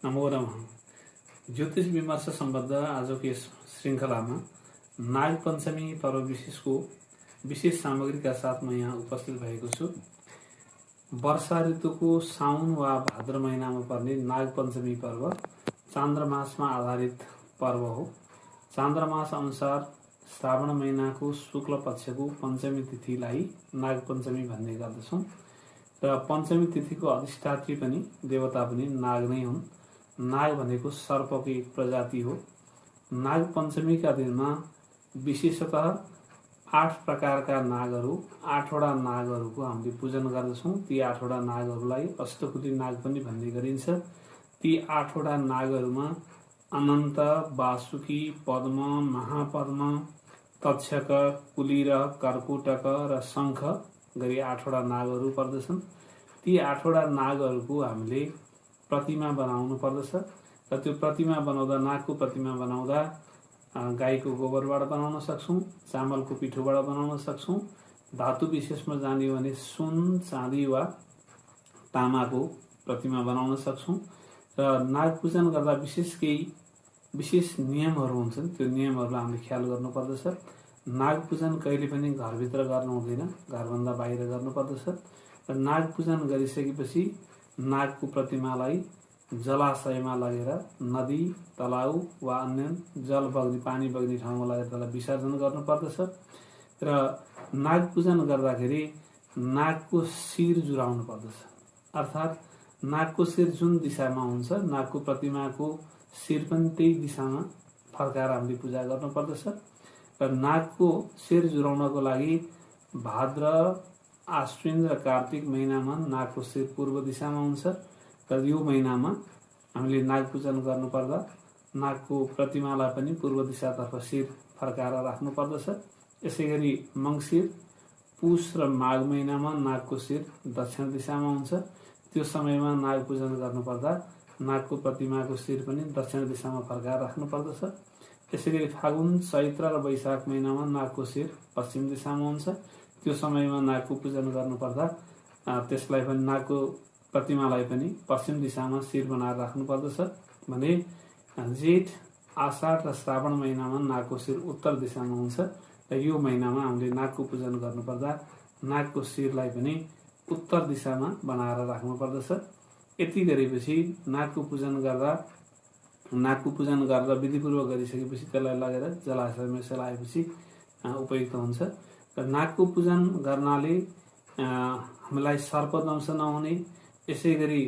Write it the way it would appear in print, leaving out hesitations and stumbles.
नमो नमः। ज्योतिष विमर्श सम्बद्ध आजको यस श्रृङ्खलामा नाग पञ्चमी पर्व विशेषको विशेष सामग्रीका साथ म यहाँ उपस्थित भएको छु। वर्षा ऋतुको साउन वा भाद्र महिनामा पर्ने नाग पञ्चमी पर्व चान्द्रमासमा आधारित पर्व हो। चान्द्रमास अनुसार श्रावण महिनाको शुक्ल पक्षको पञ्चमी तिथिलाई नाग पञ्चमी भन्ने गर्दछौँ र पञ्चमी तिथिको अधिष्ठात्री पनि देवता पनि नाग नै हुन्। नाग भनेको सर्पको एक प्रजाति हो। नाग पञ्चमीका दिनमा विशेषतः 8 प्रकारका नागहरू 8वटा नागहरूको हामीले पूजन गर्दछौँ। ती 8वटा नागहरूलाई अष्टकुटी नाग पनि भन्ने गरिन्छ। ती 8वटा नागहरूमा अनन्त, वासुकी, पद्म, महापद्म, तक्षक, कुलीर, कर्कुटक र शङ्ख गरी 8वटा नागहरू पर्दछन्। ती 8वटा नागहरूको हामीले प्रतिमा बनाउनु पर्दछ र त्यो प्रतिमा बनाउँदा नागको प्रतिमा बनाउँदा गाईको गोबरबाट बनाउन सक्छौँ, चामलको पिठोबाट बनाउन सक्छौँ। धातु विशेषमा जाने हो भने सुन, चाँदी वा तामाको प्रतिमा बनाउन सक्छौँ। र नाग पूजन गर्दा विशेष नियमहरू हुन्छन्। त्यो नियमहरूलाई हामीले ख्याल गर्नुपर्दछ। नाग पूजन कहिले पनि घरभित्र गर्नु हुँदैन, घरभन्दा बाहिर गर्नुपर्दछ। र नाग पूजन गरिसकेपछि नागको प्रतिमालाई जलाशयमा लगेर नदी, तलाउ वा अन्य पानी बग्ने ठाउँमा लगेर त्यसलाई विसर्जन गर्नुपर्दछ। र नाग पूजन गर्दाखेरि नागको शिर जुराउनु पर्दछ। अर्थात् नागको शिर जुन दिशामा हुन्छ, नागको प्रतिमाको शिर पनि त्यही दिशामा फर्काएर हामीले पूजा गर्नुपर्दछ। र नागको शिर जुराउनको लागि भाद्र, आश्विन र कार्तिक महिनामा नागको शिर पूर्व दिशामा हुन्छ। र यो महिनामा हामीले नाग पूजन गर्नुपर्दा नागको प्रतिमालाई पनि पूर्व दिशातर्फ शिर फर्काएर राख्नुपर्दछ। यसै गरी मङ्सिर, पुष र माघ महिनामा नागको शिर दक्षिण दिशामा हुन्छ। त्यो समयमा नाग पूजन गर्नुपर्दा नागको प्रतिमाको शिर पनि दक्षिण दिशामा फर्काएर राख्नुपर्दछ। यसै गरी फागुन, चैत्र र वैशाख महिनामा नागको शिर पश्चिम दिशामा हुन्छ। त्यो समयमा नागको पूजन गर्नुपर्दा त्यसलाई पनि नागको प्रतिमालाई पनि पश्चिम दिशामा शिर बनाएर राख्नुपर्दछ। भने जेठ, आषाढ र श्रावण महिनामा नागको शिर उत्तर दिशामा हुन्छ। र यो महिनामा हामीले नागको पूजन गर्नुपर्दा नागको शिरलाई पनि उत्तर दिशामा बनाएर राख्नुपर्दछ। यति गरेपछि नागको पूजन गरेर विधिपूर्वक गरिसकेपछि त्यसलाई लगेर जलाशयमा सेलाएपछि उपयुक्त हुन्छ। र नागको पूजन गर्नाले हामीलाई सर्पदंश नहुने, यसै गरी